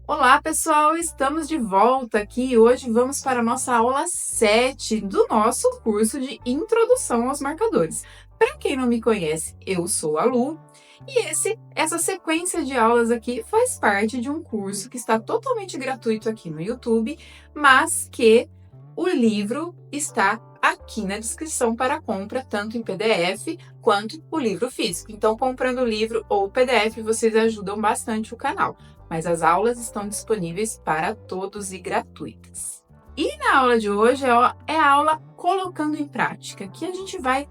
Olá, pessoal! Estamos de volta aqui. Hoje vamos para a nossa aula 7 do nosso curso de Introdução aos Marcadores. Para quem não me conhece, eu sou a Lu e essa sequência de aulas aqui faz parte de um curso que está totalmente gratuito aqui no YouTube, mas que o livro está aqui na descrição para compra, tanto em PDF quanto o livro físico. Então, comprando o livro ou o PDF, vocês ajudam bastante o canal. Mas as aulas estão disponíveis para todos e gratuitas. E na aula de hoje é a aula Colocando em Prática, que a gente vai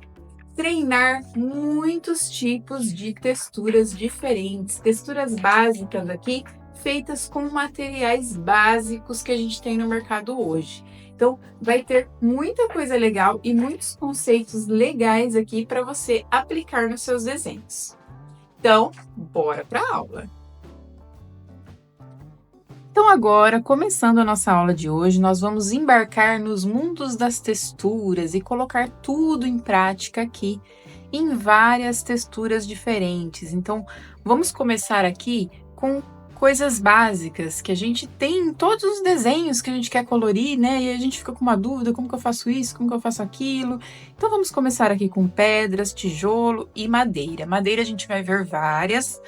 treinar muitos tipos de texturas diferentes, texturas básicas aqui, feitas com materiais básicos que a gente tem no mercado hoje. Então, vai ter muita coisa legal e muitos conceitos legais aqui para você aplicar nos seus desenhos. Então, bora para a aula! Então agora, começando a nossa aula de hoje, nós vamos embarcar nos mundos das texturas e colocar tudo em prática aqui, em várias texturas diferentes. Então, vamos começar aqui com coisas básicas que a gente tem em todos os desenhos que a gente quer colorir, né? E a gente fica com uma dúvida, como que eu faço isso, como que eu faço aquilo? Então, vamos começar aqui com pedras, tijolo e madeira. Madeira a gente vai ver várias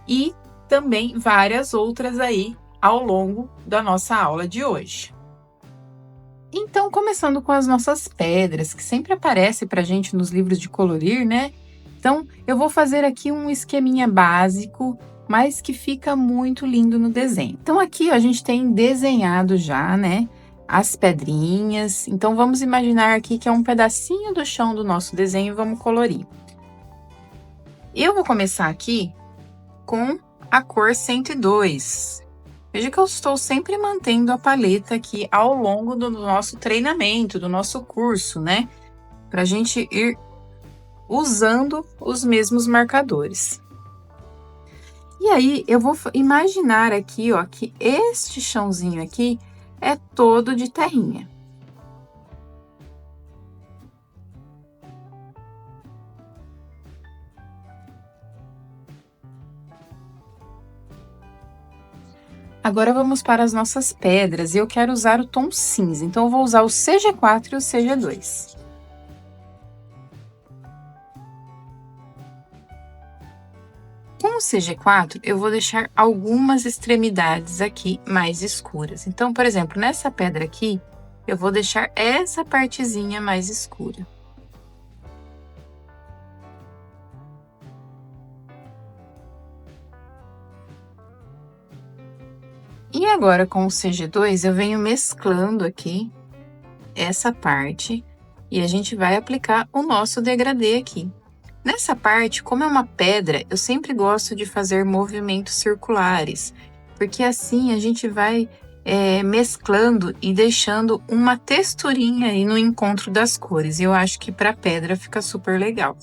e também várias outras aí ao longo da nossa aula de hoje. Então, começando com as nossas pedras, que sempre aparece para a gente nos livros de colorir, né? Então, eu vou fazer aqui um esqueminha básico, mas que fica muito lindo no desenho. Então, aqui ó, a gente tem desenhado já, né? As pedrinhas. Então, vamos imaginar aqui que é um pedacinho do chão do nosso desenho e vamos colorir. Eu vou começar aqui com a cor 102. Veja que eu estou sempre mantendo a paleta aqui ao longo do nosso treinamento, do nosso curso, né? Para a gente ir usando os mesmos marcadores. E aí, eu vou imaginar aqui, ó, que este chãozinho aqui é todo de terrinha. Agora vamos para as nossas pedras e eu quero usar o tom cinza, então eu vou usar o CG4 e o CG2. Com o CG4, eu vou deixar algumas extremidades aqui mais escuras. Então, por exemplo, nessa pedra aqui, eu vou deixar essa partezinha mais escura. E agora, com o CG2, eu venho mesclando aqui essa parte e a gente vai aplicar o nosso degradê aqui. Nessa parte, como é uma pedra, eu sempre gosto de fazer movimentos circulares, porque assim a gente vai mesclando e deixando uma texturinha aí no encontro das cores. Eu acho que para pedra fica super legal.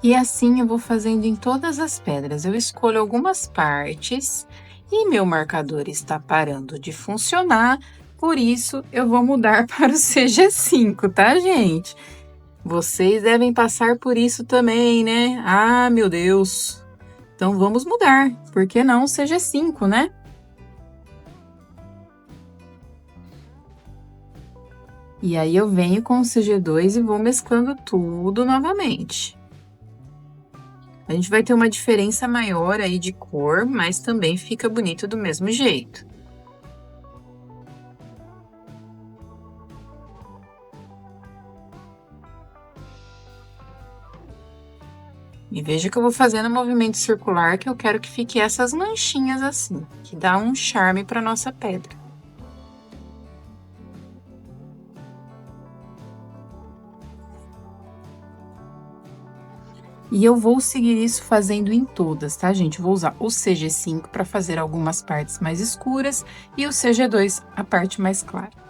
E assim eu vou fazendo em todas as pedras. Eu escolho algumas partes e meu marcador está parando de funcionar, por isso eu vou mudar para o CG5, tá, gente? Vocês devem passar por isso também, né? Ah, meu Deus! Então vamos mudar, por que não CG5, né? E aí eu venho com o CG2 e vou mesclando tudo novamente. A gente vai ter uma diferença maior aí de cor, mas também fica bonito do mesmo jeito. E veja que eu vou fazendo um movimento circular que eu quero que fique essas manchinhas assim, que dá um charme para nossa pedra. E eu vou seguir isso fazendo em todas, tá, gente? Vou usar o CG5 para fazer algumas partes mais escuras e o CG2 a parte mais clara.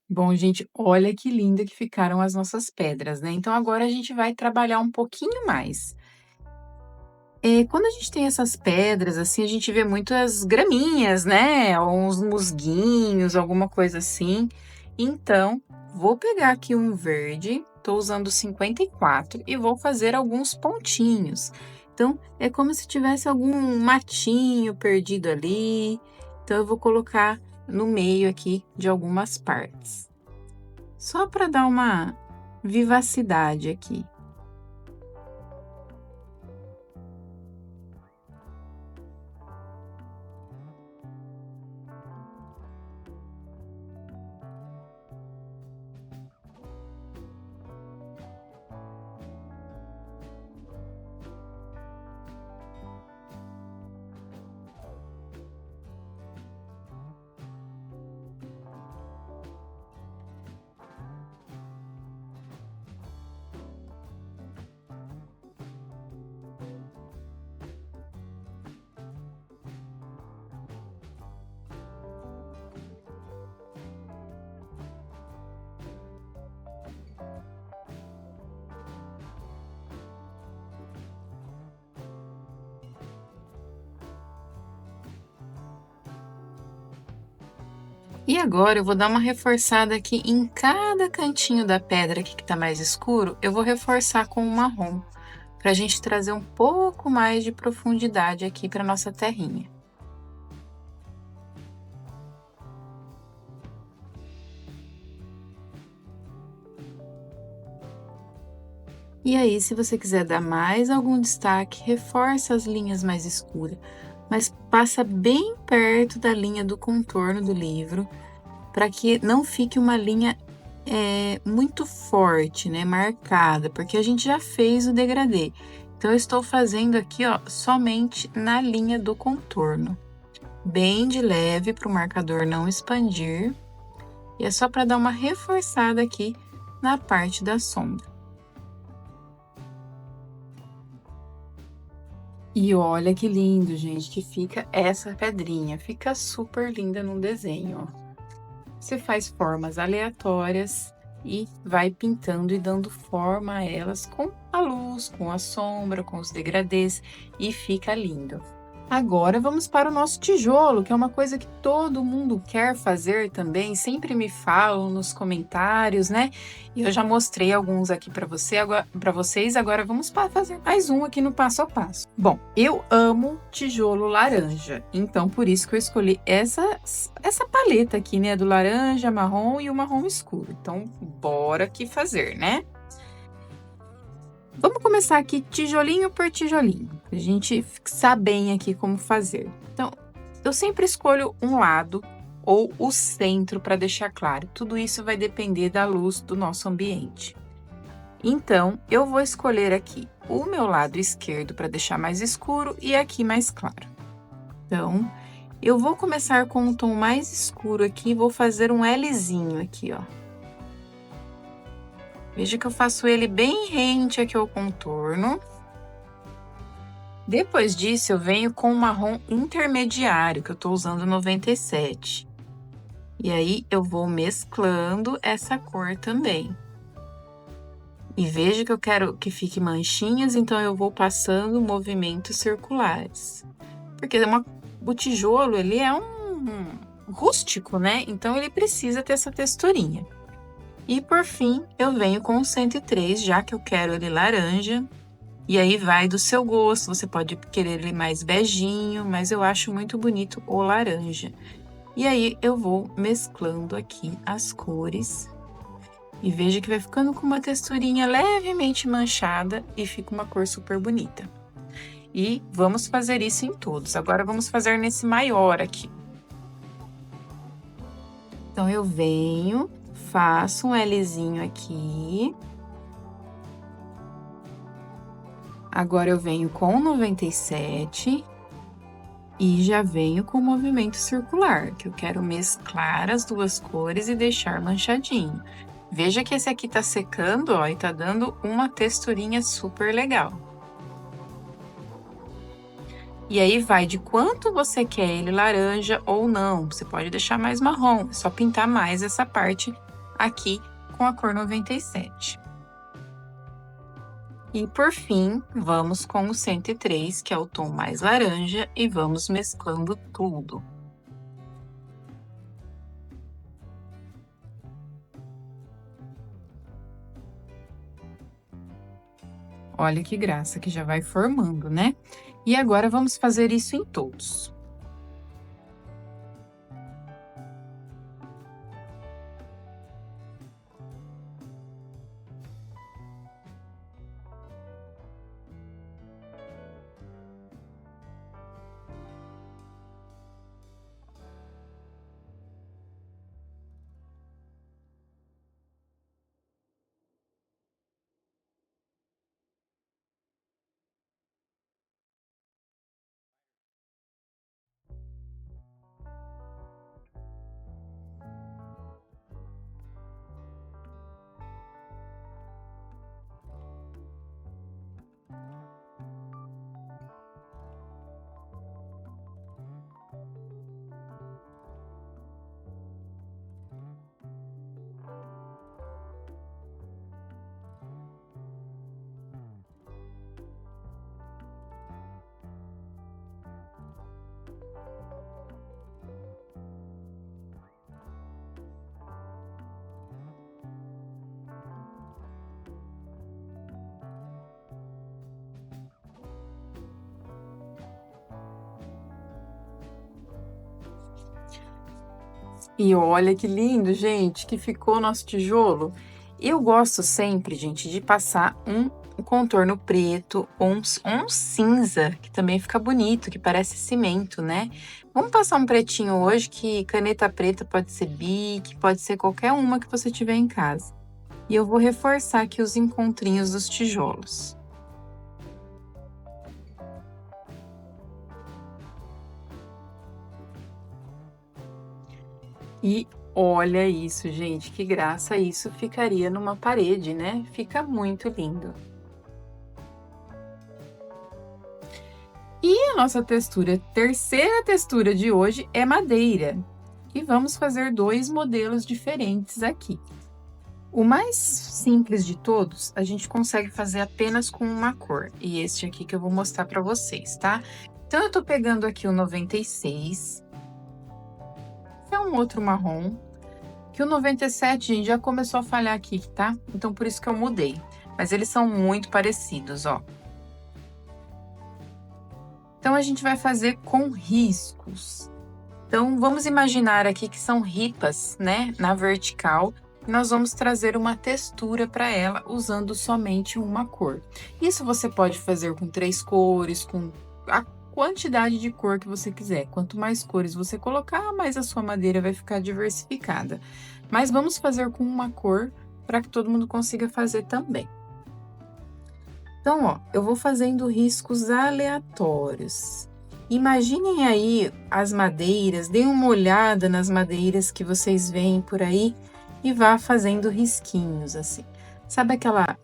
Bom, gente, olha que linda que ficaram as nossas pedras, né? Então agora a gente vai trabalhar um pouquinho mais. Quando a gente tem essas pedras, assim, a gente vê muitas graminhas, né? Ou uns musguinhos, alguma coisa assim. Então, vou pegar aqui um verde, tô usando 54 e vou fazer alguns pontinhos. Então, é como se tivesse algum matinho perdido ali. Então, eu vou colocar no meio aqui de algumas partes. Só para dar uma vivacidade aqui. E agora eu vou dar uma reforçada aqui em cada cantinho da pedra aqui que tá mais escuro, eu vou reforçar com o marrom, pra gente trazer um pouco mais de profundidade aqui pra nossa terrinha. E aí, se você quiser dar mais algum destaque, reforça as linhas mais escuras, mas passa bem perto da linha do contorno do livro, para que não fique uma linha muito forte, né, marcada, porque a gente já fez o degradê. Então, eu estou fazendo aqui, ó, somente na linha do contorno, bem de leve para o marcador não expandir, e é só para dar uma reforçada aqui na parte da sombra. E olha que lindo, gente, que fica essa pedrinha, fica super linda no desenho, ó. Você faz formas aleatórias e vai pintando e dando forma a elas com a luz, com a sombra, com os degradês e fica lindo. Agora vamos para o nosso tijolo, que é uma coisa que todo mundo quer fazer também, sempre me falam nos comentários, né? E eu já mostrei alguns aqui para vocês, agora vamos fazer mais um aqui no passo a passo. Bom, eu amo tijolo laranja, então por isso que eu escolhi essa paleta aqui, né, do laranja, marrom e o marrom escuro. Então, bora aqui fazer, né? Vamos começar aqui tijolinho por tijolinho, pra gente fixar bem aqui como fazer. Então, eu sempre escolho um lado ou o centro para deixar claro. Tudo isso vai depender da luz do nosso ambiente. Então, eu vou escolher aqui o meu lado esquerdo para deixar mais escuro e aqui mais claro. Então, eu vou começar com um tom mais escuro aqui, vou fazer um Lzinho aqui, ó. Veja que eu faço ele bem rente aqui ao contorno. Depois disso, eu venho com o marrom intermediário, que eu tô usando 97. E aí, eu vou mesclando essa cor também. E veja que eu quero que fique manchinhas, então eu vou passando movimentos circulares. Porque o tijolo, ele é um rústico, né? Então, ele precisa ter essa texturinha. E por fim, eu venho com o 103, já que eu quero ele laranja. E aí vai do seu gosto, você pode querer ele mais beijinho, mas eu acho muito bonito o laranja. E aí eu vou mesclando aqui as cores. E veja que vai ficando com uma texturinha levemente manchada e fica uma cor super bonita. E vamos fazer isso em todos. Agora vamos fazer nesse maior aqui. Então, eu venho, faço um Lzinho aqui. Agora eu venho com 97 e já venho com o movimento circular, que eu quero mesclar as duas cores e deixar manchadinho. Veja que esse aqui tá secando, ó, e tá dando uma texturinha super legal. E aí vai de quanto você quer ele laranja ou não. Você pode deixar mais marrom, é só pintar mais essa parte aqui com a cor 97. E por fim, vamos com o 103, que é o tom mais laranja, e vamos mesclando tudo. Olha que graça que já vai formando, né? E agora vamos fazer isso em todos. E olha que lindo, gente, que ficou o nosso tijolo. Eu gosto sempre, gente, de passar um contorno preto ou um cinza, que também fica bonito, que parece cimento, né? Vamos passar um pretinho hoje, que caneta preta pode ser Bic, pode ser qualquer uma que você tiver em casa. E eu vou reforçar aqui os encontrinhos dos tijolos. E olha isso, gente, que graça isso ficaria numa parede, né? Fica muito lindo. E a nossa textura, terceira textura de hoje é madeira. E vamos fazer dois modelos diferentes aqui. O mais simples de todos, a gente consegue fazer apenas com uma cor. E este aqui que eu vou mostrar para vocês, tá? Então, eu tô pegando aqui o 96. É um outro marrom. Que o 97, gente, já começou a falhar aqui, tá? Então, por isso que eu mudei. Mas eles são muito parecidos, ó. Então, a gente vai fazer com riscos. Então, vamos imaginar aqui que são ripas, né, na vertical. Nós vamos trazer uma textura para ela usando somente uma cor. Isso você pode fazer com 3 cores, com a quantidade de cor que você quiser. Quanto mais cores você colocar, mais a sua madeira vai ficar diversificada. Mas vamos fazer com uma cor para que todo mundo consiga fazer também. Então, ó, eu vou fazendo riscos aleatórios. Imaginem aí as madeiras, deem uma olhada nas madeiras que vocês veem por aí e vá fazendo risquinhos assim. Sabe aquela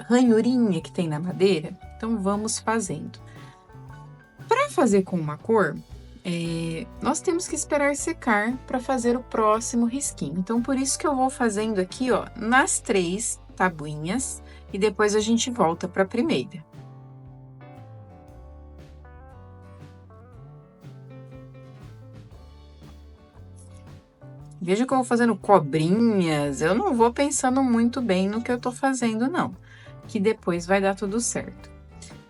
ranhurinha que tem na madeira? Então, vamos fazendo. Para fazer com uma cor, nós temos que esperar secar para fazer o próximo risquinho. Então, por isso que eu vou fazendo aqui, ó, nas 3 tabuinhas e depois a gente volta para a primeira. Veja que eu vou fazendo cobrinhas, eu não vou pensando muito bem no que eu tô fazendo, não, que depois vai dar tudo certo.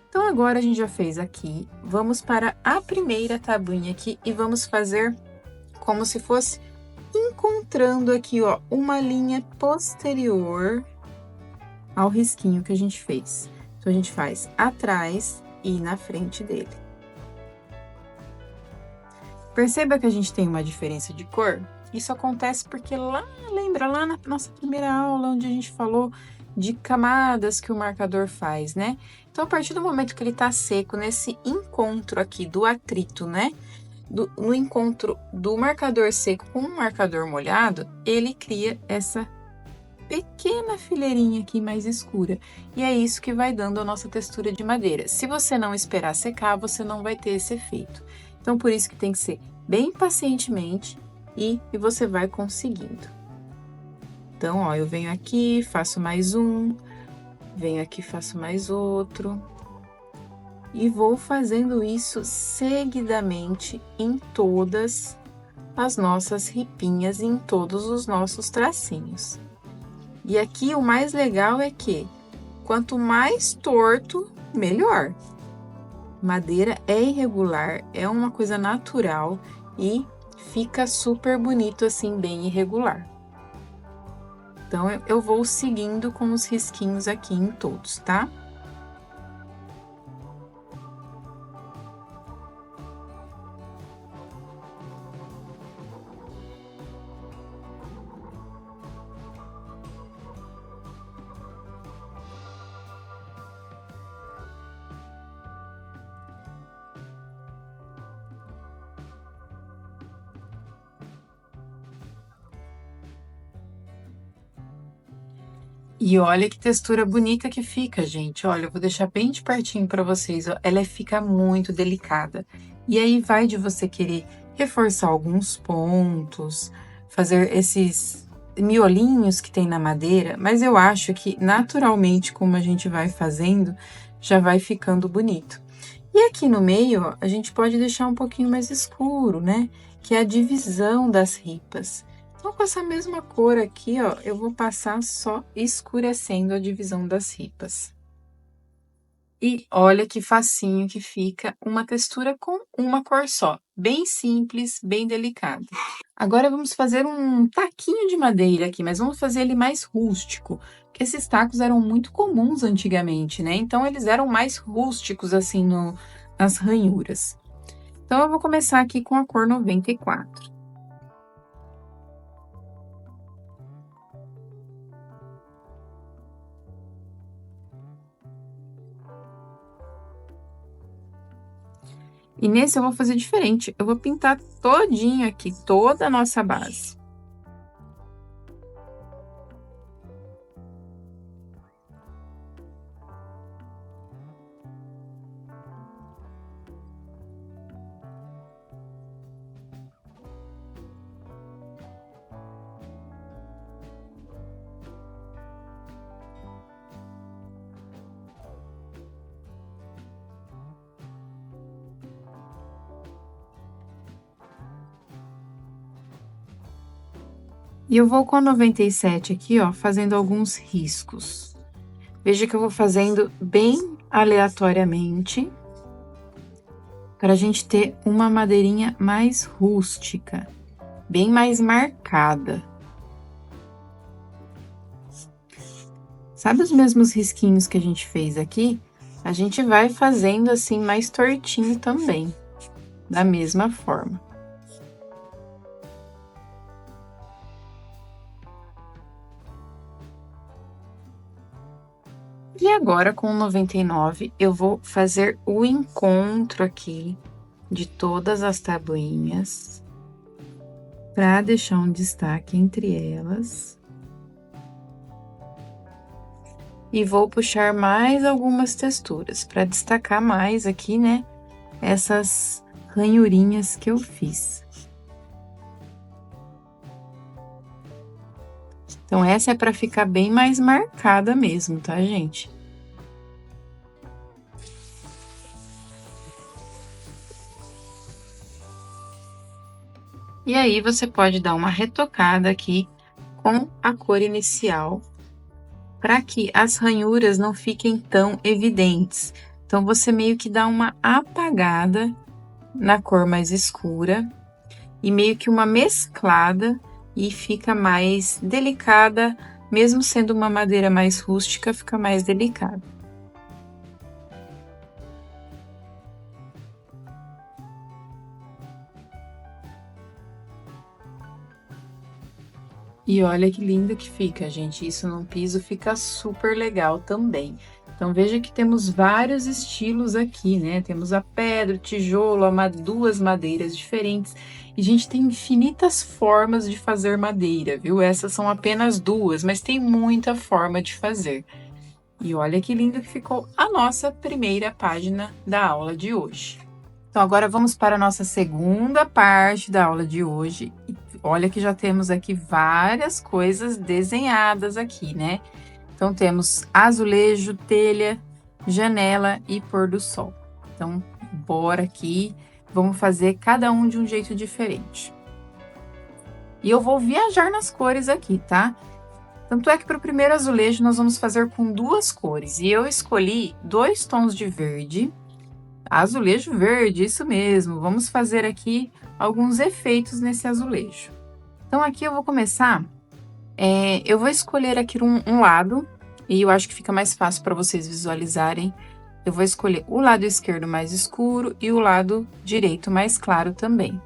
Então, agora a gente já fez aqui, vamos para a primeira tabuinha aqui e vamos fazer como se fosse encontrando aqui, ó, uma linha posterior ao risquinho que a gente fez. Então, a gente faz atrás e na frente dele. Perceba que a gente tem uma diferença de cor? Isso acontece porque lembra lá na nossa primeira aula, onde a gente falou de camadas que o marcador faz, né? Então, a partir do momento que ele tá seco, nesse encontro aqui do atrito, né? No encontro do marcador seco com o marcador molhado, ele cria essa pequena fileirinha aqui mais escura. E é isso que vai dando a nossa textura de madeira. Se você não esperar secar, você não vai ter esse efeito. Então, por isso que tem que ser bem pacientemente e você vai conseguindo. Então, ó, eu venho aqui, faço mais um, venho aqui, faço mais outro. E vou fazendo isso seguidamente em todas as nossas ripinhas, em todos os nossos tracinhos. E aqui o mais legal é que quanto mais torto, melhor. Madeira é irregular, é uma coisa natural e fica super bonito assim, bem irregular. Então, eu vou seguindo com os risquinhos aqui em todos, tá? E olha que textura bonita que fica, gente. Olha, eu vou deixar bem de pertinho para vocês, ó. Ela fica muito delicada. E aí vai de você querer reforçar alguns pontos, fazer esses miolinhos que tem na madeira, mas eu acho que naturalmente, como a gente vai fazendo, já vai ficando bonito. E aqui no meio, ó, a gente pode deixar um pouquinho mais escuro, né? Que é a divisão das ripas. Então, com essa mesma cor aqui, ó, eu vou passar só escurecendo a divisão das ripas. E olha que facinho que fica uma textura com uma cor só, bem simples, bem delicada. Agora vamos fazer um taquinho de madeira aqui, mas vamos fazer ele mais rústico, porque esses tacos eram muito comuns antigamente, né? Então eles eram mais rústicos assim nas ranhuras. Então eu vou começar aqui com a cor 94. E nesse eu vou fazer diferente, eu vou pintar todinho aqui, toda a nossa base. E eu vou com a 97 aqui, ó, fazendo alguns riscos. Veja que eu vou fazendo bem aleatoriamente, para a gente ter uma madeirinha mais rústica, bem mais marcada. Sabe os mesmos risquinhos que a gente fez aqui? A gente vai fazendo assim mais tortinho também, da mesma forma. E agora, com o 99, eu vou fazer o encontro aqui de todas as tabuinhas, para deixar um destaque entre elas. E vou puxar mais algumas texturas, para destacar mais aqui, né, essas ranhurinhas que eu fiz. Então, essa é para ficar bem mais marcada mesmo, tá, gente? E aí, você pode dar uma retocada aqui com a cor inicial, para que as ranhuras não fiquem tão evidentes. Então, você meio que dá uma apagada na cor mais escura e meio que uma mesclada e fica mais delicada, mesmo sendo uma madeira mais rústica, fica mais delicada. E olha que lindo que fica, gente. Isso num piso fica super legal também. Então, veja que temos vários estilos aqui, né? Temos a pedra, o tijolo, duas madeiras diferentes. E a gente tem infinitas formas de fazer madeira, viu? Essas são apenas duas, mas tem muita forma de fazer. E olha que lindo que ficou a nossa primeira página da aula de hoje. Então, agora vamos para a nossa segunda parte da aula de hoje. olha que já temos aqui várias coisas desenhadas aqui, né? Então, temos azulejo, telha, janela e pôr do sol. Então, bora aqui, vamos fazer cada um de um jeito diferente. E eu vou viajar nas cores aqui, tá? Tanto é que para o primeiro azulejo nós vamos fazer com duas cores. E eu escolhi 2 tons de verde, azulejo verde, isso mesmo. Vamos fazer aqui alguns efeitos nesse azulejo. Então, aqui eu vou começar, eu vou escolher aqui um lado, e eu acho que fica mais fácil para vocês visualizarem. Eu vou escolher o lado esquerdo mais escuro e o lado direito mais claro também.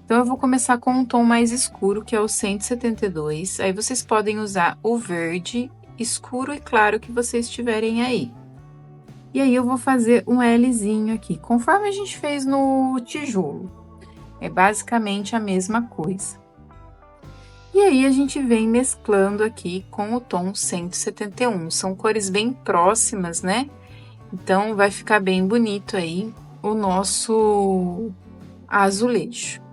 Então, eu vou começar com um tom mais escuro, que é o 172. Aí, vocês podem usar o verde escuro e claro que vocês tiverem aí. E aí, eu vou fazer um Lzinho aqui, conforme a gente fez no tijolo. É basicamente a mesma coisa. E aí, a gente vem mesclando aqui com o tom 171. São cores bem próximas, né? Então, vai ficar bem bonito aí o nosso azulejo.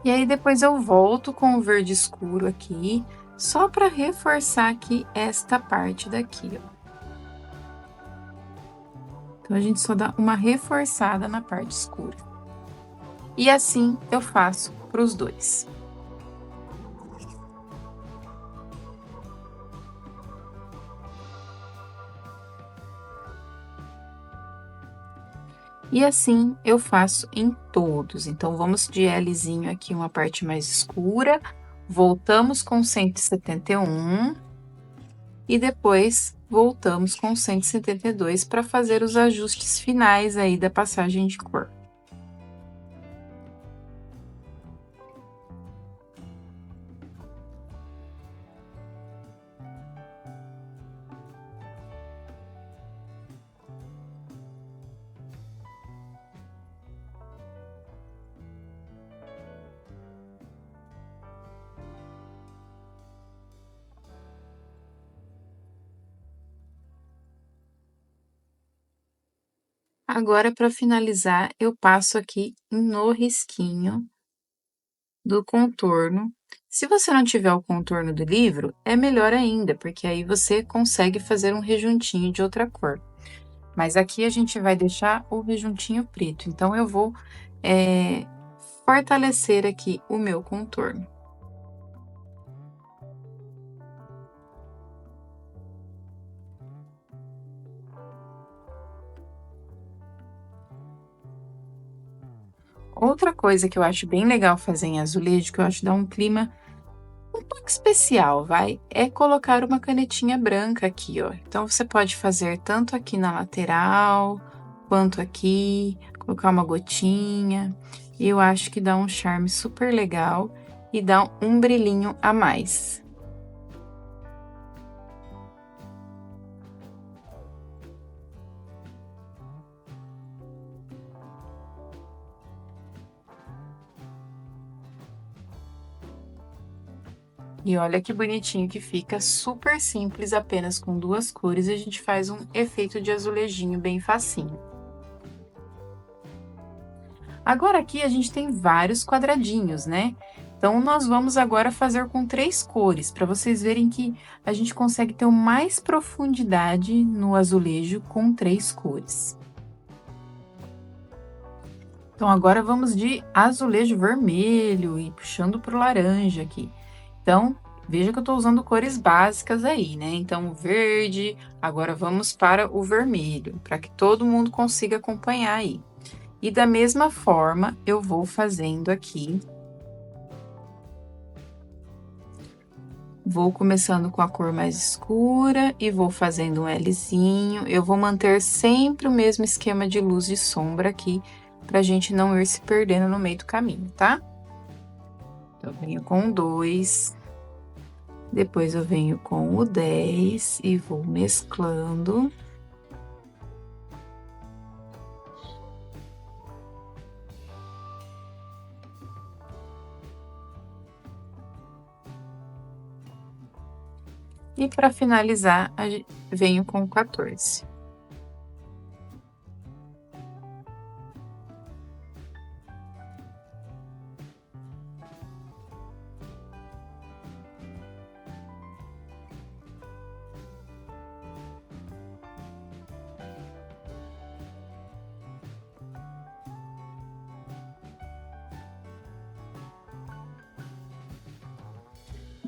E aí, depois eu volto com o verde escuro aqui, só para reforçar aqui esta parte daqui, ó. Então, a gente só dá uma reforçada na parte escura. E assim eu faço para os dois. E assim eu faço em todos. Então, vamos de Lzinho aqui, uma parte mais escura, voltamos com 171 e depois voltamos com 172 para fazer os ajustes finais aí da passagem de cor. Agora, para finalizar, eu passo aqui no risquinho do contorno. Se você não tiver o contorno do livro, é melhor ainda, porque aí você consegue fazer um rejuntinho de outra cor. Mas aqui a gente vai deixar o rejuntinho preto, então eu vou fortalecer aqui o meu contorno. Outra coisa que eu acho bem legal fazer em azulejo, que eu acho que dá um clima um pouco especial, vai, é colocar uma canetinha branca aqui, ó. Então, você pode fazer tanto aqui na lateral, quanto aqui, colocar uma gotinha. Eu acho que dá um charme super legal e dá um brilhinho a mais. E olha que bonitinho que fica, super simples, apenas com 2 cores, a gente faz um efeito de azulejinho bem facinho. Agora aqui a gente tem vários quadradinhos, né? Então, nós vamos agora fazer com 3 cores, para vocês verem que a gente consegue ter mais profundidade no azulejo com 3 cores. Então, agora vamos de azulejo vermelho e puxando para o laranja aqui. Então, veja que eu estou usando cores básicas aí, né? Então, o verde, agora vamos para o vermelho, para que todo mundo consiga acompanhar aí. E da mesma forma, eu vou fazendo aqui. Vou começando com a cor mais escura e vou fazendo um Lzinho. Eu vou manter sempre o mesmo esquema de luz e sombra aqui, pra gente não ir se perdendo no meio do caminho, tá? Então, eu venho com 2, depois eu venho com o 10 e vou mesclando. E para finalizar, venho com o 14.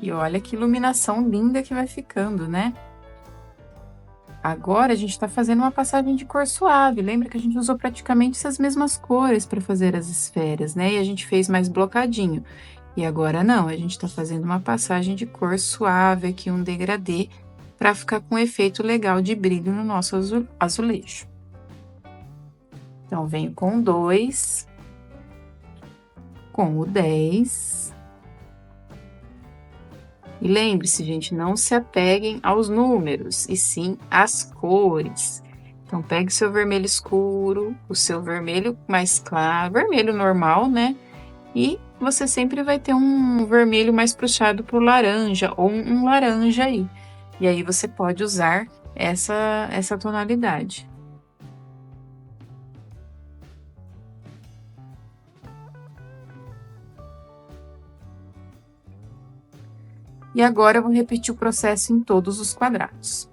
E olha que iluminação linda que vai ficando, né? Agora a gente está fazendo uma passagem de cor suave. Lembra que a gente usou praticamente essas mesmas cores para fazer as esferas, né? E a gente fez mais blocadinho. E agora não, a gente está fazendo uma passagem de cor suave aqui, um degradê, para ficar com um efeito legal de brilho no nosso azulejo. Então, venho com o 2, com o 10. E lembre-se, gente, não se apeguem aos números, e sim às cores. Então, pegue o seu vermelho escuro, o seu vermelho mais claro, vermelho normal, né? E você sempre vai ter um vermelho mais puxado para o laranja, ou um laranja aí. E aí, você pode usar essa tonalidade. E agora, eu vou repetir o processo em todos os quadrados.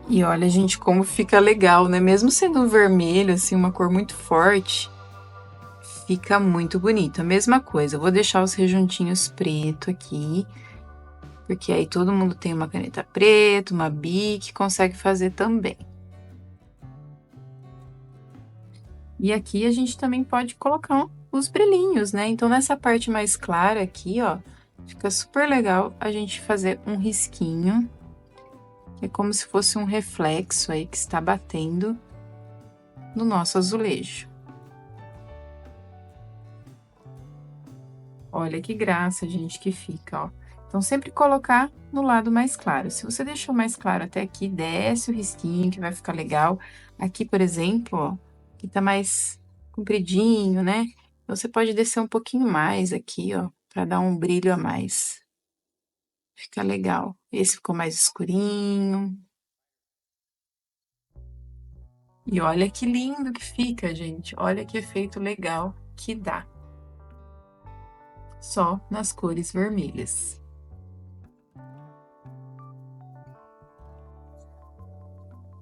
E olha, gente, como fica legal, né? Mesmo sendo um vermelho, assim, uma cor muito forte, fica muito bonito. A mesma coisa, eu vou deixar os rejuntinhos preto aqui, porque aí todo mundo tem uma caneta preta, uma Bic, consegue fazer também. E aqui a gente também pode colocar os brilhinhos, né? Então, nessa parte mais clara aqui, ó, fica super legal a gente fazer um risquinho, que é como se fosse um reflexo aí que está batendo no nosso azulejo. Olha que graça, gente, que fica, ó. Então, sempre colocar no lado mais claro. Se você deixou mais claro até aqui, desce o risquinho, que vai ficar legal. Aqui, por exemplo, ó, que tá mais compridinho, né? Então, você pode descer um pouquinho mais aqui, ó, pra dar um brilho a mais. Fica legal. Esse ficou mais escurinho. E olha que lindo que fica, gente. Olha que efeito legal que dá. Só nas cores vermelhas.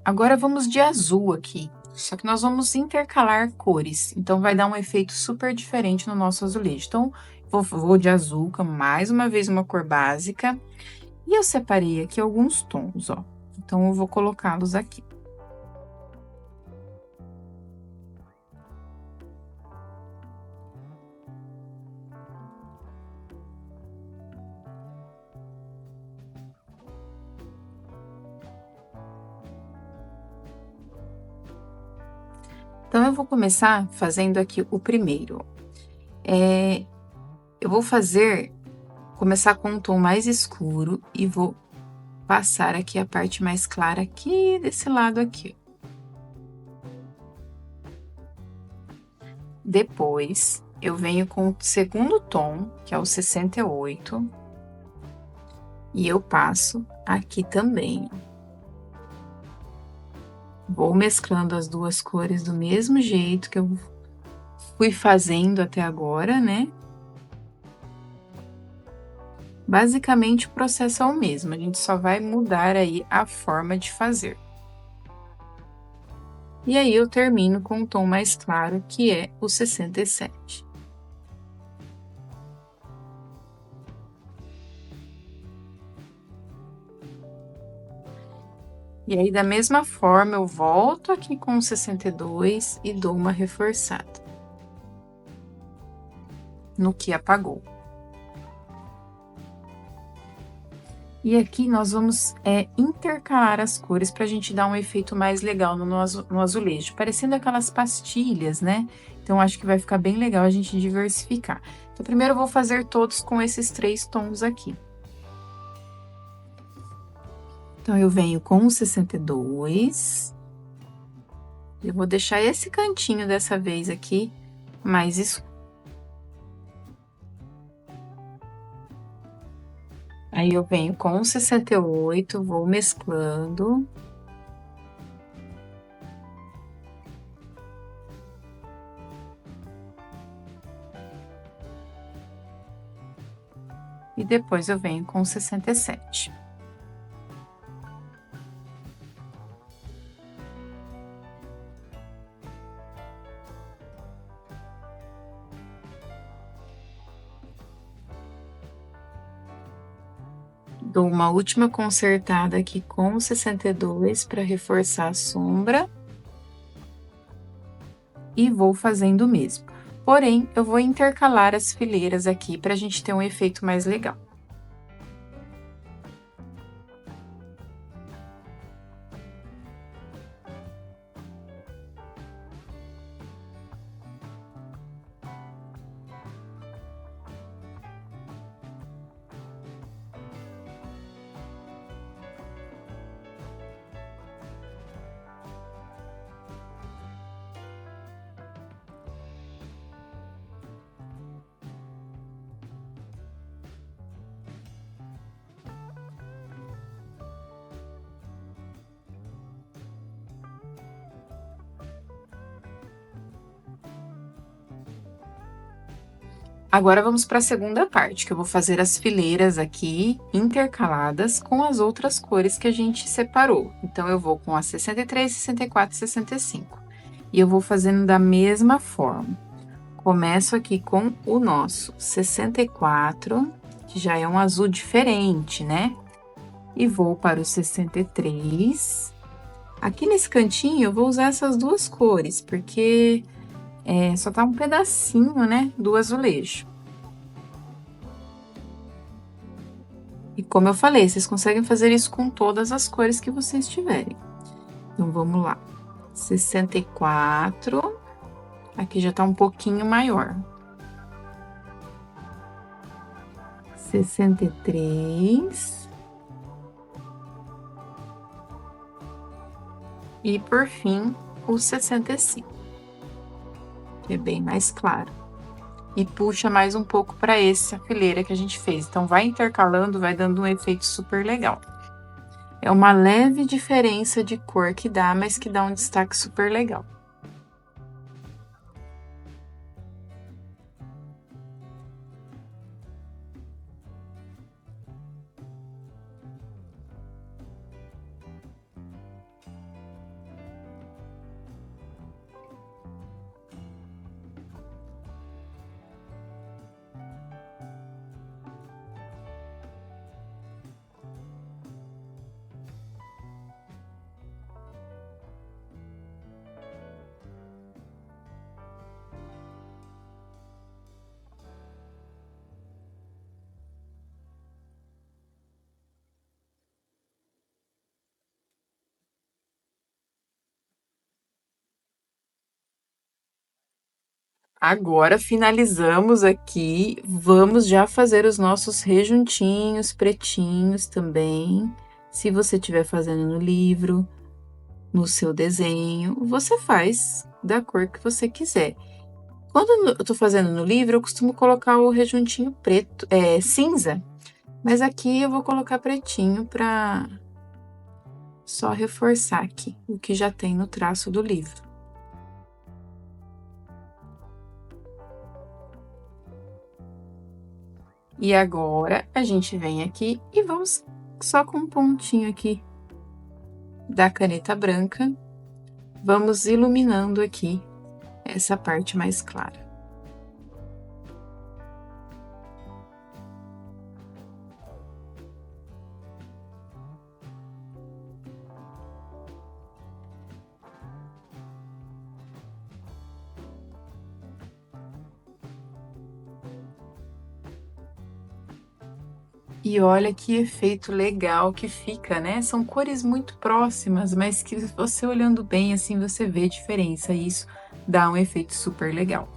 Agora vamos de azul aqui, só que nós vamos intercalar cores, então vai dar um efeito super diferente no nosso azulejo. Então, vou de azul, que é mais uma vez uma cor básica, e eu separei aqui alguns tons, ó. Então, eu vou colocá-los aqui. Então, eu vou começar fazendo aqui o primeiro. Eu vou começar com um tom mais escuro e vou passar aqui a parte mais clara aqui desse lado aqui. Depois, eu venho com o segundo tom, que é o 68, e eu passo aqui também. Vou mesclando as duas cores do mesmo jeito que eu fui fazendo até agora, né? Basicamente, o processo é o mesmo, a gente só vai mudar aí a forma de fazer. E aí, eu termino com um tom mais claro, que é o 67. E aí, da mesma forma, eu volto aqui com o 62 e dou uma reforçada no que apagou. E aqui nós vamos, intercalar as cores para a gente dar um efeito mais legal no azulejo, parecendo aquelas pastilhas, né. Então acho que vai ficar bem legal a gente diversificar. Então primeiro eu vou fazer todos com esses 3 tons aqui. Então eu venho com o 62. Eu vou deixar esse cantinho dessa vez aqui mais escuro. Aí eu venho com o 68, vou mesclando. E depois eu venho com o 67. Dou uma última consertada aqui com o 62 para reforçar a sombra. E vou fazendo o mesmo. Porém, eu vou intercalar as fileiras aqui para a gente ter um efeito mais legal. Agora vamos para a segunda parte, que eu vou fazer as fileiras aqui intercaladas com as outras cores que a gente separou. Então eu vou com a 63, 64 e 65. E eu vou fazendo da mesma forma. Começo aqui com o nosso 64, que já é um azul diferente, né? E vou para o 63. Aqui nesse cantinho eu vou usar essas duas cores, porque só tá um pedacinho, né, do azulejo. E como eu falei, vocês conseguem fazer isso com todas as cores que vocês tiverem. Então, vamos lá. 64. Aqui já tá um pouquinho maior. 63. E, por fim, o 65. Que é bem mais claro. E puxa mais um pouco para essa fileira que a gente fez. Então, vai intercalando, vai dando um efeito super legal. É uma leve diferença de cor que dá, mas que dá um destaque super legal. Agora finalizamos aqui, vamos já fazer os nossos rejuntinhos pretinhos também. Se você estiver fazendo no livro, no seu desenho, você faz da cor que você quiser. Quando eu tô fazendo no livro, eu costumo colocar o rejuntinho preto, cinza, mas aqui eu vou colocar pretinho para só reforçar aqui o que já tem no traço do livro. E agora a gente vem aqui e vamos só com um pontinho aqui da caneta branca, vamos iluminando aqui essa parte mais clara. E olha que efeito legal que fica, né? São cores muito próximas, mas que você olhando bem assim, você vê diferença, e isso dá um efeito super legal.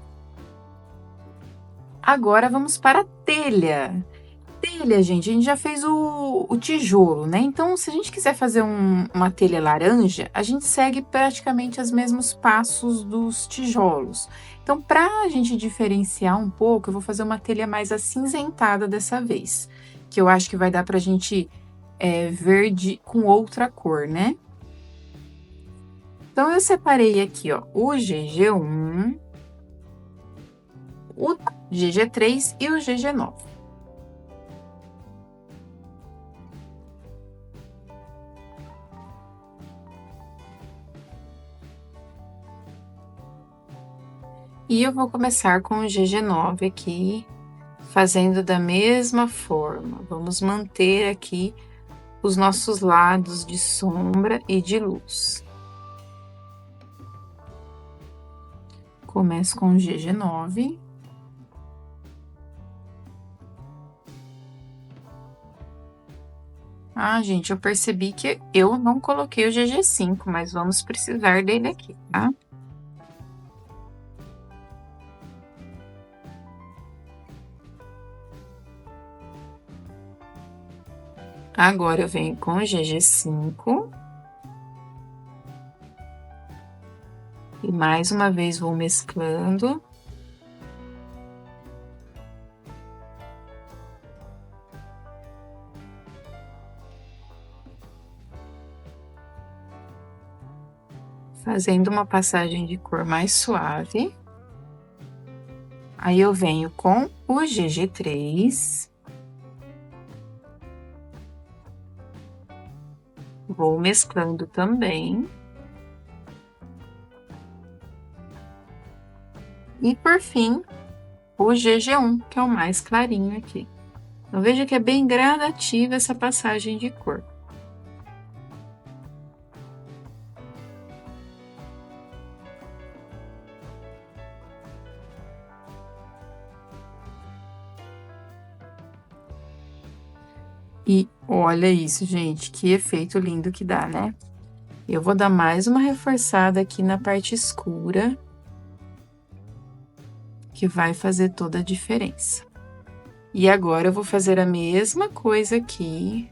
Agora vamos para a telha. Telha, gente, a gente já fez o tijolo, né, então se a gente quiser fazer uma telha laranja, a gente segue praticamente os mesmos passos dos tijolos. Então, para a gente diferenciar um pouco, eu vou fazer uma telha mais acinzentada dessa vez, que eu acho que vai dar pra gente, ver com outra cor, né. Então eu separei aqui, ó, o GG1, o GG3 e o GG9. E eu vou começar com o GG9 aqui, fazendo da mesma forma. Vamos manter aqui os nossos lados de sombra e de luz. Começo com o GG9. Ah, gente, eu percebi que eu não coloquei o GG5, mas vamos precisar dele aqui, tá? Agora eu venho com o GG5. E mais uma vez vou mesclando. Fazendo uma passagem de cor mais suave. Aí eu venho com o GG3. Vou mesclando também. E por fim, o GG1, que é o mais clarinho aqui. Então veja que é bem gradativa essa passagem de cor. E olha isso, gente, que efeito lindo que dá, né? Eu vou dar mais uma reforçada aqui na parte escura, que vai fazer toda a diferença. E agora eu vou fazer a mesma coisa aqui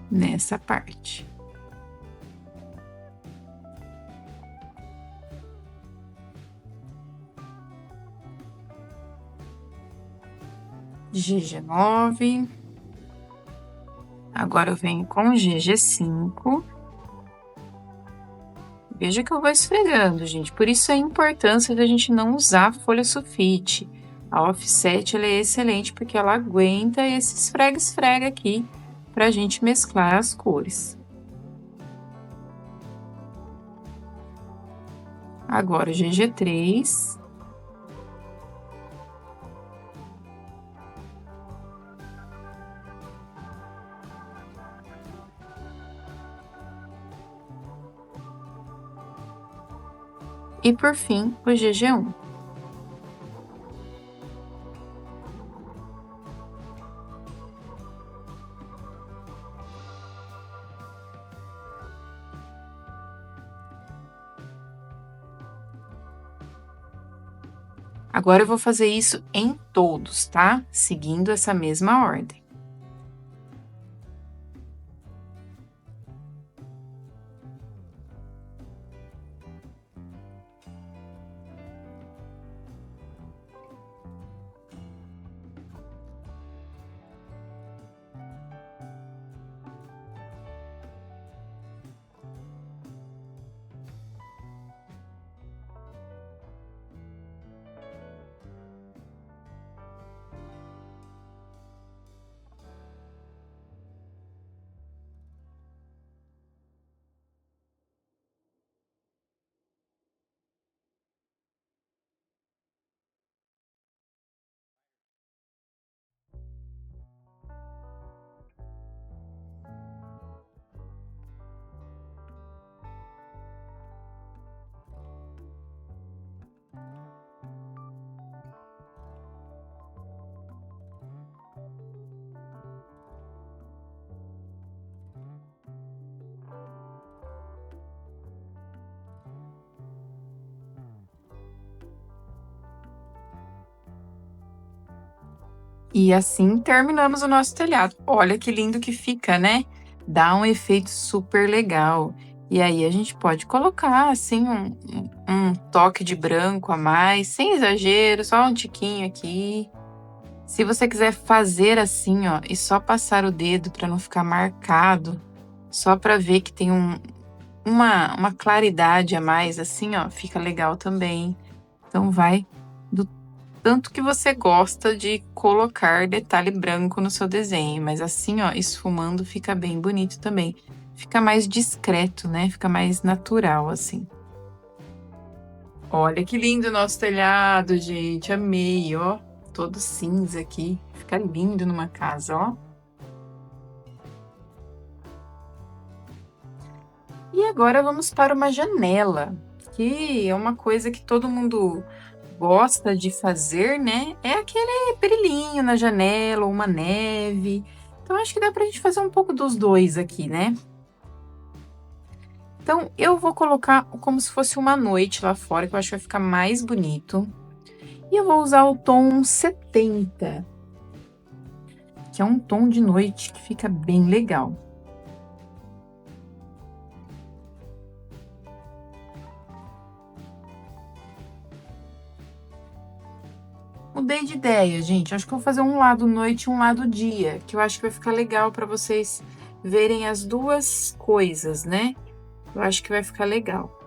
nessa parte. GG9. Agora eu venho com o GG5. Veja que eu vou esfregando, gente. Por isso a importância da gente não usar folha sulfite. A offset ela é excelente porque ela aguenta esse esfrega-esfrega aqui pra gente mesclar as cores. Agora o GG3. E por fim, o GG1. Agora eu vou fazer isso em todos, tá? Seguindo essa mesma ordem. E assim terminamos o nosso telhado. Olha que lindo que fica, né? Dá um efeito super legal. E aí a gente pode colocar assim um toque de branco a mais, sem exagero, só um tiquinho aqui. Se você quiser fazer assim, ó, e só passar o dedo para não ficar marcado, só para ver que tem uma claridade a mais, assim, ó, fica legal também. Então vai do tanto que você gosta de colocar detalhe branco no seu desenho, mas assim, ó, esfumando fica bem bonito também. Fica mais discreto, né? Fica mais natural, assim. Olha que lindo o nosso telhado, gente. Amei, ó. Todo cinza aqui. Fica lindo numa casa, ó. E agora vamos para uma janela, que é uma coisa que todo mundo gosta de fazer, né? É aquele brilhinho na janela ou uma neve. Então acho que dá pra gente fazer um pouco dos dois aqui, né? Então eu vou colocar como se fosse uma noite lá fora, que eu acho que vai ficar mais bonito. E eu vou usar o tom 70, que é um tom de noite que fica bem legal. Mudei de ideia, gente. Acho que eu vou fazer um lado noite e um lado dia, que eu acho que vai ficar legal para vocês verem as duas coisas, né? Eu acho que vai ficar legal.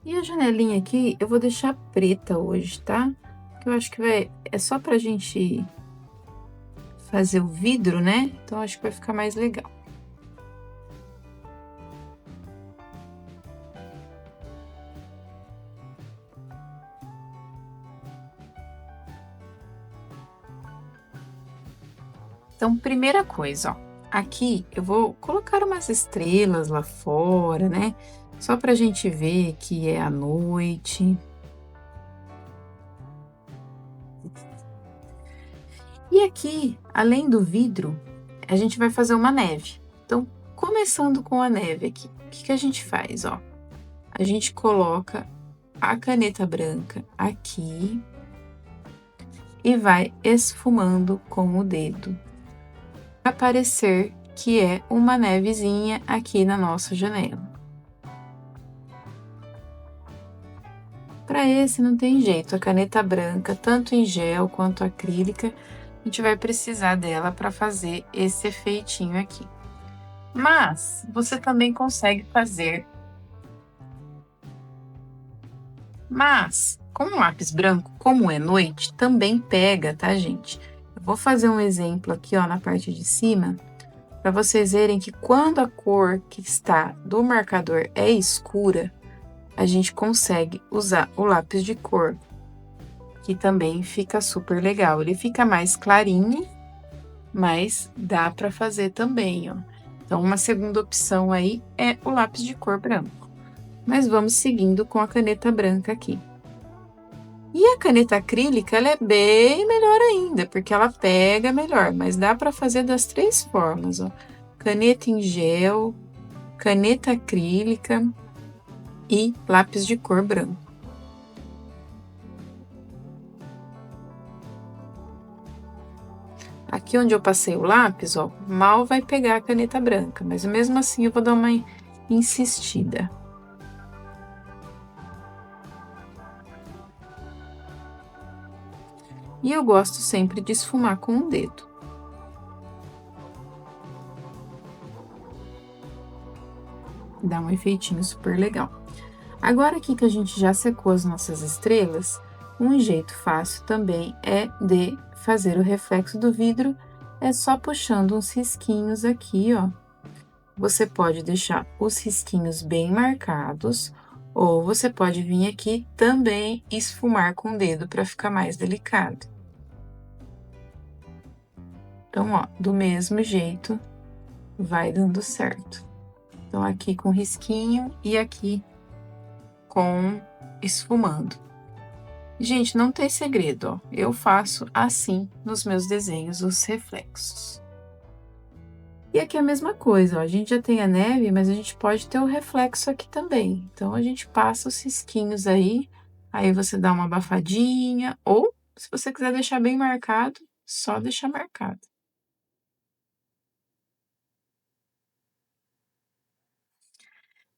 E a janelinha aqui eu vou deixar preta hoje, tá? Que eu acho que é só pra gente fazer o vidro, né? Então acho que vai ficar mais legal. Então, primeira coisa, ó, aqui eu vou colocar umas estrelas lá fora, né? Só pra gente ver que é a noite. E aqui, além do vidro, a gente vai fazer uma neve. Então, começando com a neve aqui, o que que a gente faz, ó? A gente coloca a caneta branca aqui e vai esfumando com o dedo, para parecer que é uma nevezinha aqui na nossa janela. Para esse não tem jeito, a caneta branca, tanto em gel quanto acrílica, a gente vai precisar dela para fazer esse efeitinho aqui. Mas você também consegue fazer. Mas com um lápis branco, como é noite, também pega, tá, gente? Eu vou fazer um exemplo aqui, ó, na parte de cima, para vocês verem que quando a cor que está do marcador é escura, a gente consegue usar o lápis de cor, que também fica super legal. Ele fica mais clarinho, mas dá para fazer também, ó. Então, uma segunda opção aí é o lápis de cor branco. Mas vamos seguindo com a caneta branca aqui. E a caneta acrílica, ela é bem melhor ainda, porque ela pega melhor, mas dá para fazer das três formas, ó. Caneta em gel, caneta acrílica e lápis de cor branco. Aqui onde eu passei o lápis, ó, mal vai pegar a caneta branca, mas mesmo assim eu vou dar uma insistida. E eu gosto sempre de esfumar com o dedo. Dá um efeitinho super legal. Agora aqui que a gente já secou as nossas estrelas, um jeito fácil também é de fazer o reflexo do vidro, é só puxando uns risquinhos aqui, ó. Você pode deixar os risquinhos bem marcados, ou você pode vir aqui também esfumar com o dedo para ficar mais delicado. Então, ó, do mesmo jeito, vai dando certo. Então, aqui com risquinho e aqui com esfumando. Gente, não tem segredo, ó. Eu faço assim nos meus desenhos, os reflexos. E aqui é a mesma coisa, ó, a gente já tem a neve, mas a gente pode ter o reflexo aqui também. Então, a gente passa os risquinhos aí você dá uma abafadinha, ou se você quiser deixar bem marcado, só deixar marcado.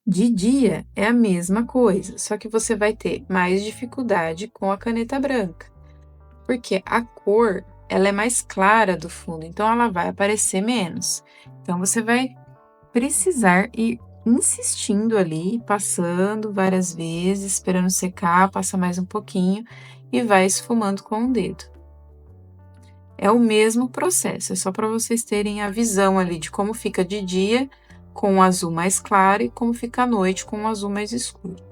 De dia é a mesma coisa, só que você vai ter mais dificuldade com a caneta branca, porque a cor, ela é mais clara do fundo, então ela vai aparecer menos. Então você vai precisar ir insistindo ali, passando várias vezes, esperando secar, passa mais um pouquinho e vai esfumando com o dedo. É o mesmo processo, é só para vocês terem a visão ali de como fica de dia com o azul mais claro e como fica à noite com o azul mais escuro.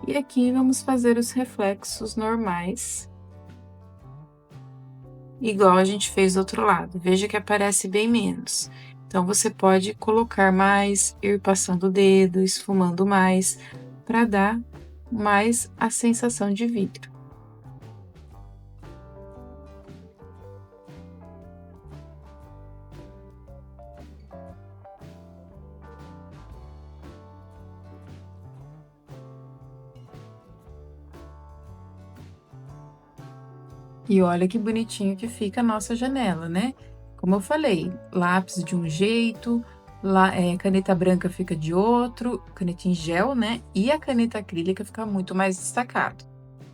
E aqui vamos fazer os reflexos normais, igual a gente fez do outro lado. Veja que aparece bem menos. Então, você pode colocar mais, ir passando o dedo, esfumando mais, para dar mais a sensação de vidro. E olha que bonitinho que fica a nossa janela, né? Como eu falei, lápis de um jeito, caneta branca fica de outro, caneta em gel, né? E a caneta acrílica fica muito mais destacado.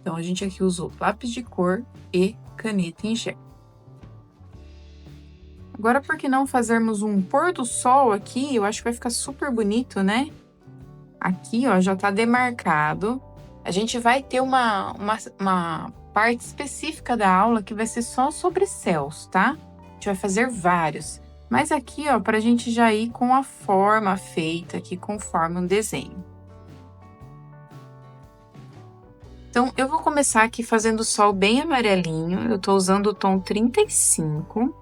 Então, a gente aqui usou lápis de cor e caneta em gel. Agora, por que não fazermos um pôr do sol aqui? Eu acho que vai ficar super bonito, né? Aqui, ó, já tá demarcado. A gente vai ter uma parte específica da aula que vai ser só sobre céus, tá? A gente vai fazer vários. Mas aqui, ó, pra gente já ir com a forma feita aqui conforme um desenho. Então, eu vou começar aqui fazendo o sol bem amarelinho. Eu tô usando o tom 35.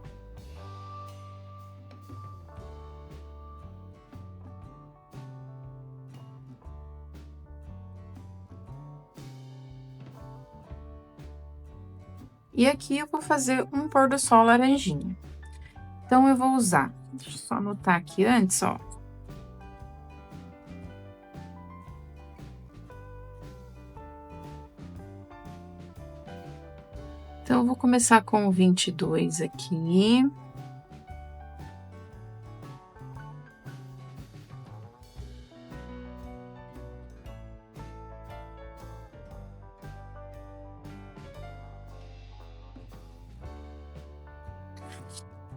E aqui eu vou fazer um pôr do sol laranjinha. Então, eu vou usar, deixa eu só anotar aqui antes, ó. Então, eu vou começar com o 22 aqui.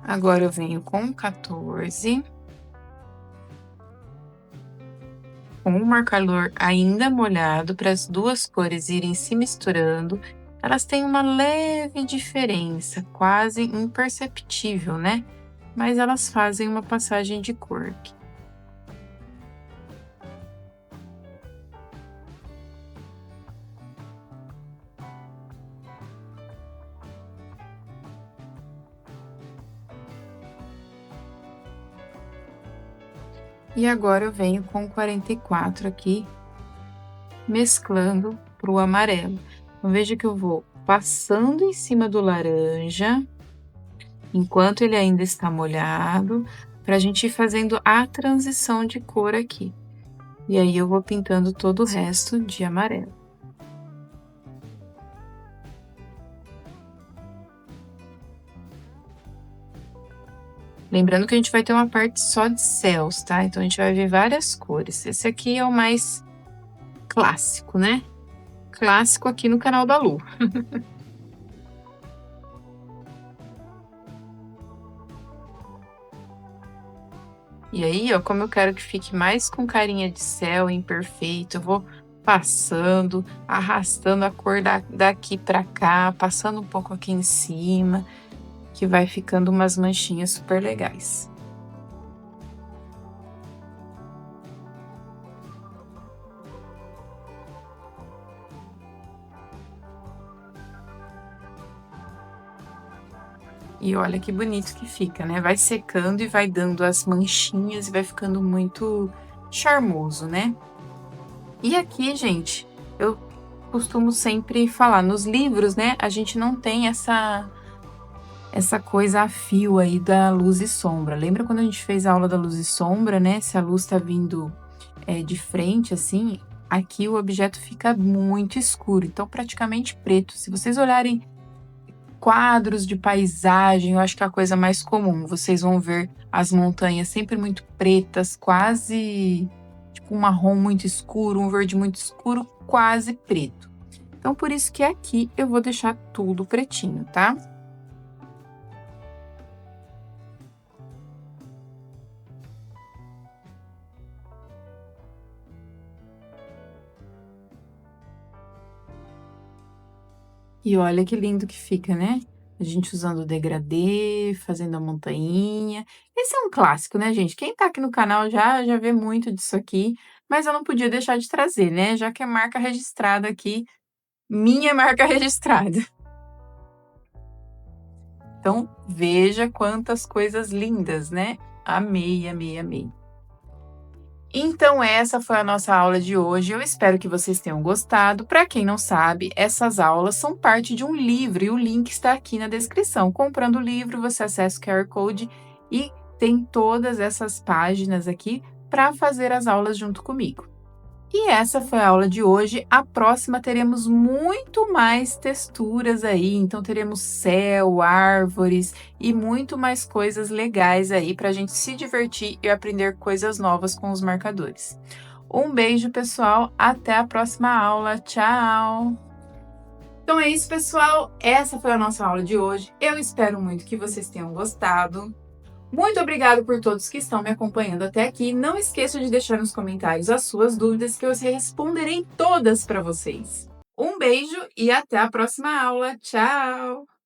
Agora eu venho com o 14. Com o marcador ainda molhado para as duas cores irem se misturando, elas têm uma leve diferença, quase imperceptível, né? Mas elas fazem uma passagem de cor aqui. E agora eu venho com o 44 aqui, mesclando para o amarelo. Então, veja que eu vou passando em cima do laranja, enquanto ele ainda está molhado, para a gente ir fazendo a transição de cor aqui. E aí eu vou pintando todo o resto de amarelo. Lembrando que a gente vai ter uma parte só de céus, tá? Então a gente vai ver várias cores. Esse aqui é o mais clássico, né? Clássico aqui no canal da Lu. E aí, ó, como eu quero que fique mais com carinha de céu imperfeito, eu vou passando, arrastando a cor daqui pra cá, passando um pouco aqui em cima, que vai ficando umas manchinhas super legais. E olha que bonito que fica, né? Vai secando e vai dando as manchinhas e vai ficando muito charmoso, né? E aqui, gente, eu costumo sempre falar, nos livros, né, a gente não tem essa coisa a fio aí da luz e sombra. Lembra quando a gente fez a aula da luz e sombra, né? Se a luz tá vindo de frente, assim, aqui o objeto fica muito escuro, então praticamente preto. Se vocês olharem quadros de paisagem, eu acho que é a coisa mais comum. Vocês vão ver as montanhas sempre muito pretas, quase tipo um marrom muito escuro, um verde muito escuro, quase preto. Então, por isso que aqui eu vou deixar tudo pretinho, tá? E olha que lindo que fica, né? A gente usando o degradê, fazendo a montanha. Esse é um clássico, né, gente? Quem tá aqui no canal já vê muito disso aqui, mas eu não podia deixar de trazer, né? Já que é marca registrada aqui, minha marca registrada. Então, veja quantas coisas lindas, né? Amei, amei, amei. Então, essa foi a nossa aula de hoje. Eu espero que vocês tenham gostado. Para quem não sabe, essas aulas são parte de um livro e o link está aqui na descrição. Comprando o livro, você acessa o QR Code e tem todas essas páginas aqui para fazer as aulas junto comigo. E essa foi a aula de hoje. A próxima teremos muito mais texturas aí, então teremos céu, árvores e muito mais coisas legais aí para a gente se divertir e aprender coisas novas com os marcadores. Um beijo, pessoal. Até a próxima aula. Tchau! Então é isso, pessoal. Essa foi a nossa aula de hoje. Eu espero muito que vocês tenham gostado. Muito obrigada por todos que estão me acompanhando até aqui. Não esqueça de deixar nos comentários as suas dúvidas que eu responderei todas para vocês. Um beijo e até a próxima aula. Tchau!